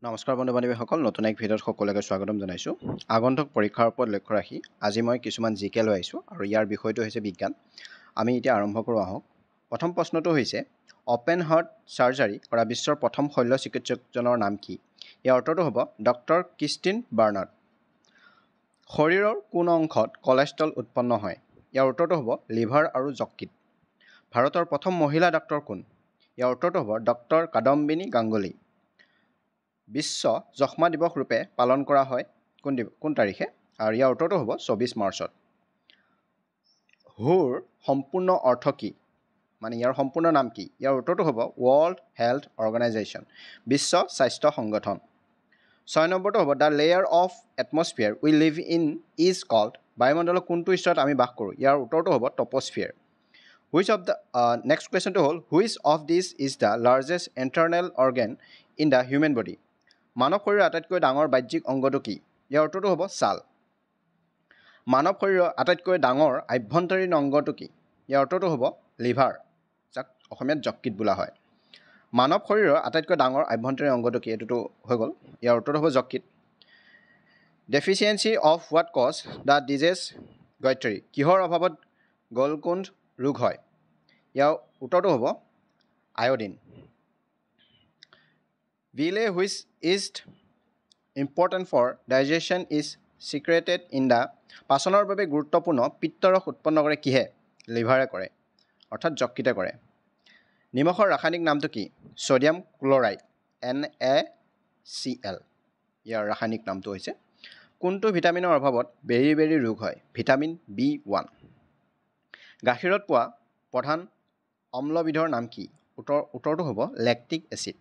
নমস্কাৰ বন্ধু বান্ধৱীসকল, নতুন এক ভিডিঅ'ত সকলোকে স্বাগতম জনাইছোঁ। আগন্তুক পৰীক্ষাৰ ওপৰত লক্ষ্য ৰাখি আজি মই কিছুমান জিকে লৈ আহিছোঁ আৰু ইয়াৰ বিষয়টো হৈছে বিজ্ঞান। আমি এতিয়া আৰম্ভ কৰোঁ আহক। প্ৰথম প্ৰশ্নটো হৈছে অপেন হাৰ্ট চাৰ্জাৰী কৰা বিশ্বৰ প্ৰথম শল্য চিকিৎসকজনৰ নাম কি? ইয়াৰ অৰ্থটো হ'ব ডক্টৰ ক্ৰিষ্টিন বাৰ্নাৰ্ড। শৰীৰৰ কোন অংশত কলেষ্ট্ৰল উৎপন্ন হয়? ইয়াৰ উত্তৰটো হ'ব লিভাৰ আৰু যকৃত। ভাৰতৰ প্ৰথম মহিলা ডাক্তৰ কোন? ইয়াৰ উত্তৰটো হ'ব ডক্টৰ কাদম্বিনী গাংগুলী। বিশ্ব যক্ষ্মা দিৱস ৰূপে পালন কৰা হয় কোন তাৰিখে? আৰু ইয়াৰ উত্তৰটো হ'ব 24 মাৰ্চত। হুৰ সম্পূৰ্ণ অৰ্থ কি? মানে ইয়াৰ সম্পূৰ্ণ নাম কি? ইয়াৰ উত্তৰটো হ'ব ৱৰ্ল্ড হেল্থ অৰ্গেনাইজেশ্যন, বিশ্ব স্বাস্থ্য সংগঠন। 6 নম্বৰটো হ'ব the layer of atmosphere we live in is called. বায়ুমণ্ডলৰ কোনটো স্তৰত আমি বাস কৰোঁ? ইয়াৰ উত্তৰটো হ'ব troposphere. Which of the next কুৱেশ্যনটো হ'ল which of this is the largest internal organ in the human body? মানৱ শৰীৰৰ আটাইতকৈ ডাঙৰ বাহ্যিক অংগটো কি? ইয়াৰ উত্তৰটো হ'ব ছাল। মানৱ শৰীৰৰ আটাইতকৈ ডাঙৰ আভ্যন্তৰীণ অংগটো কি? ইয়াৰ উত্তৰটো হ'ব লিভাৰ, যাক অসমীয়াত যকৃত বোলা হয়। মানৱ শৰীৰৰ আটাইতকৈ ডাঙৰ আভ্যন্তৰীণ অংগটো কি? এইটোতো হৈ গ'ল। ইয়াৰ উত্তৰটো হ'ব যকৃত। Deficiency of what cause the disease goitre? কিহৰ অভাৱত গলকুণ্ড ৰোগ হয়? ইয়াৰ উত্তৰটো হ'ব iodine. Bile which is important for digestion is secreted in the পাচনৰ বাবে গুৰুত্বপূৰ্ণ পিত্তৰস উৎপন্ন কৰে কিহে? লিভাৰে কৰে, অৰ্থাৎ যকৃতে কৰে। নিমখৰ ৰাসায়নিক নামটো কি? Sodium chloride, NaCl। ইয়াৰ ৰাসায়নিক নামটো হৈছে। কোনটো ভিটামিনৰ অভাৱত বেৰি বেৰি ৰোগ হয়? Vitamin B1। গাখীৰত পোৱা প্ৰধান অম্লবিধৰ নাম কি? উত্তৰটো হ'ব লেক্টিক এচিড।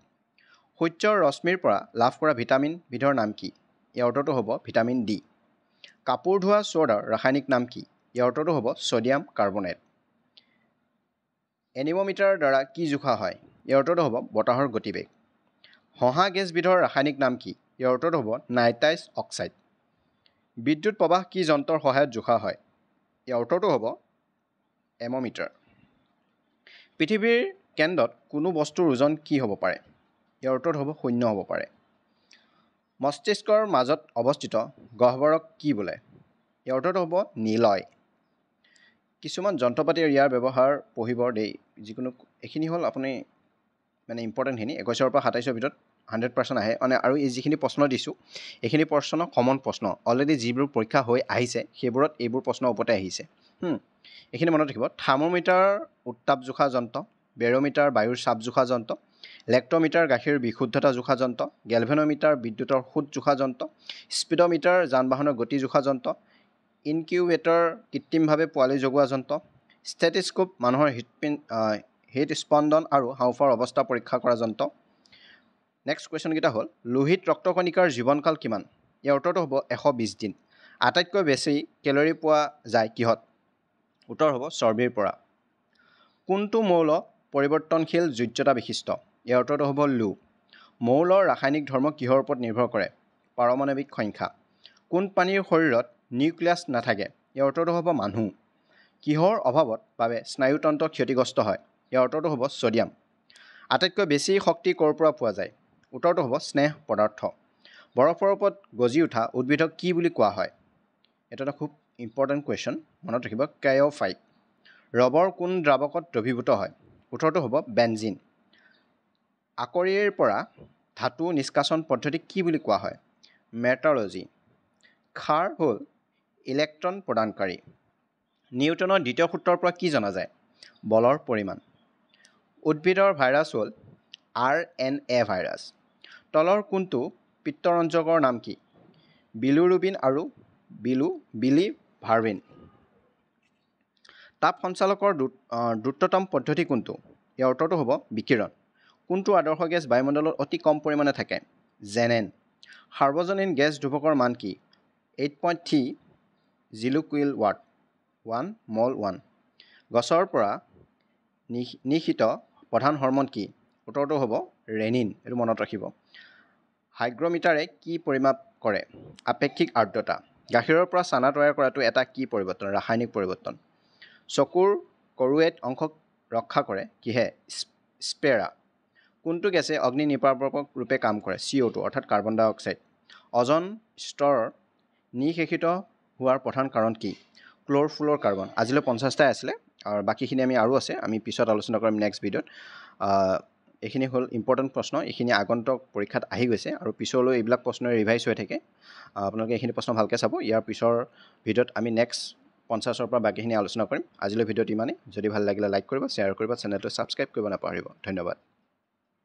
সূৰ্যৰ ৰশ্মিৰ পৰা লাভ কৰা ভিটামিন বিধৰ নাম কি? ইয়াৰ উত্তৰটো হ'ব ভিটামিন ডি। কাপোৰ ধোৱা ছ'ডাৰ ৰাসায়নিক নাম কি? ইয়াৰ উত্তৰটো হ'ব ছডিয়াম কাৰ্বনেট। এনিমোমিটাৰৰ দ্বাৰা কি জোখা হয়? ইয়াৰ উত্তৰটো হ'ব বতাহৰ গতিবেগ। হহা গেছবিধৰ ৰাসায়নিক নাম কি? ইয়াৰ উত্তৰটো হ'ব নাইট্ৰাছ অক্সাইড। বিদ্যুৎ প্ৰবাহ কি যন্ত্ৰৰ সহায়ত জোখা হয়? ইয়াৰ উত্তৰটো হ'ব এমোমিটাৰ। পৃথিৱীৰ কেন্দ্ৰত কোনো বস্তুৰ ওজন কি হ'ব পাৰে? ইয়াৰ উত্তৰটো হ'ব শূন্য হ'ব পাৰে। মস্তিষ্কৰ মাজত অৱস্থিত গহ্বৰক কি বোলে? ইয়াৰ উত্তৰটো হ'ব নিলয়। কিছুমান যন্ত্ৰপাতি ইয়াৰ ব্যৱহাৰ পঢ়িব দেই, যিকোনো এইখিনি হ'ল আপুনি মানে ইম্পৰ্টেণ্টখিনি 21ৰ পৰা 27ৰ ভিতৰত 100% আহে। আৰু এই যিখিনি প্ৰশ্ন দিছোঁ এইখিনি প্ৰশ্ন কমন প্ৰশ্ন, অলৰেডি যিবোৰ পৰীক্ষা হৈ আহিছে সেইবোৰত এইবোৰ প্ৰশ্ন ওপৰতে আহিছে। এইখিনি মনত ৰাখিব। থাৰ্মোমিটাৰ উত্তাপ জোখা যন্ত্ৰ, বেৰমিটাৰ বায়ুৰ চাপ জোখা যন্ত্ৰ, লেক্ট্ৰমিটাৰ গাখীৰ বিশুদ্ধতা জোখা যন্ত্ৰ, গেলভেনোমিটাৰ বিদ্যুতৰ সোঁত জোখা যন্ত্ৰ, স্পীডোমিটাৰ যান বাহনৰ গতি জোখা যন্ত্ৰ, ইনকিউবেটৰ কৃত্ৰিমভাৱে পোৱালি জগোৱা যন্ত্ৰ, ষ্টেথিস্কোপ মানুহৰ হৃদস্পন্দন আৰু হাওঁফাওৰ অৱস্থা পৰীক্ষা কৰা যন্ত্ৰ। নেক্সট কুৱেশ্যনকেইটা হ'ল লোহিত ৰক্তকণিকাৰ জীৱনকাল কিমান? ইয়াৰ উত্তৰটো হ'ব 120 দিন। আটাইতকৈ বেছি কেলৰি পোৱা যায় কিহত? উত্তৰ হ'ব চৰ্বিৰ পৰা। কোনটো মৌল পৰিৱৰ্তনশীল যোজ্যতা বিশিষ্ট? ইয়াৰ উত্তৰটো হ'ব লু। মৌলৰ ৰাসায়নিক ধৰ্ম কিহৰ ওপৰত নিৰ্ভৰ কৰে? পাৰমাণৱিক সংখ্যা। কোন প্ৰাণীৰ শৰীৰত নিউক্লিয়াছ নাথাকে? ইয়াৰ উত্তৰটো হ'ব মানুহ। কিহৰ অভাৱত বাবে স্নায়ুতন্ত্ৰ ক্ষতিগ্ৰস্ত হয়? ইয়াৰ উত্তৰটো হ'ব ছডিয়াম। আটাইতকৈ বেছি শক্তি ক'ৰ পৰা পোৱা যায়? উত্তৰটো হ'ব স্নেহ পদাৰ্থ। বৰফৰ ওপৰত গজি উঠা উদ্ভিদক কি বুলি কোৱা হয়? এইটো এটা খুব ইম্পৰ্টেণ্ট কুৱেশ্যন, মনত ৰাখিব, ক্ৰায়'ফাইট। ৰবৰ কোন দ্ৰাৱকত দ্ৰৱীভূত হয়? উত্তৰটো হ'ব বেনজিন। আকৰিৰ পৰা ধাতু নিষ্কাশন পদ্ধতিক কি বুলি কোৱা হয়? মেটালজি। ক্ষাৰ হ'ল ইলেক্ট্ৰন প্ৰদানকাৰী। নিউটনৰ দ্বিতীয় সূত্ৰৰ পৰা কি জনা যায়? বলৰ পৰিমাণ। উদ্ভিদৰ ভাইৰাছ হ'ল RNA ভাইৰাছ। তলৰ কোনটো পিত্তৰঞ্জকৰ নাম কি? বিলিৰুবিন আৰু বিলিভাৰবিন। তাপ সঞ্চালকৰ দ্ৰুততম পদ্ধতি কোনটো? ইয়াৰ উত্তৰটো হ'ব বিকিৰণ। কোনটো আদৰ্শ গেছ বায়ুমণ্ডলত অতি কম পৰিমাণে থাকে? জেনেন। সাৰ্বজনীন গেছ ধ্ৰুৱকৰ মান কি? 8.3 জিলুকুইল ৱাট, 1 মল 1। গছৰ পৰা নিঃসৃত প্ৰধান হৰম'ন কি? উত্তৰটো হ'ব ৰেনিন। এইটো মনত ৰাখিব। হাইগ্ৰমিটাৰে কি পৰিমাপ কৰে? আপেক্ষিক আৰ্দ্ৰতা। গাখীৰৰ পৰা চানা তৈয়াৰ কৰাটো এটা কি পৰিৱৰ্তন? ৰাসায়নিক পৰিৱৰ্তন। চকুৰ কৰোৱেট অংশক ৰক্ষা কৰে কিহে? স্পেৰা। কোনটো গেছে অগ্নি নিৰ্বাপক ৰূপে কাম কৰে CO2 অৰ্থাৎ কাৰ্বন ডাই অক্সাইড অজন স্তৰ নিঃশেষিত হোৱাৰ প্ৰধান কাৰণ কি ক্ল'ৰফ্ল'ৰ কাৰ্বন আজিলৈ 50টাই আছিলে আৰু বাকীখিনি আৰু আছে আমি পিছত আলোচনা কৰিম নেক্সট ভিডিঅ'ত এইখিনি হ'ল ইম্পৰ্টেণ্ট প্ৰশ্ন এইখিনি আগন্তুক পৰীক্ষাত আহি গৈছে আৰু পিছলৈ এইবিলাক প্ৰশ্ন ৰিভাইজ হৈ থাকে আপোনালোকে এইখিনি প্ৰশ্ন ভালকৈ চাব ইয়াৰ পিছৰ ভিডিঅ'ত আমি নেক্সট 50ৰ পৰা বাকীখিনি আলোচনা কৰিম আজিলৈ ভিডিঅ'ত ইমানেই যদি ভাল লাগিলে লাইক কৰিব শ্বেয়াৰ কৰিব চেনেলটো ছাবস্ক্ৰাইব কৰিব নাপাহৰিব ধন্যবাদ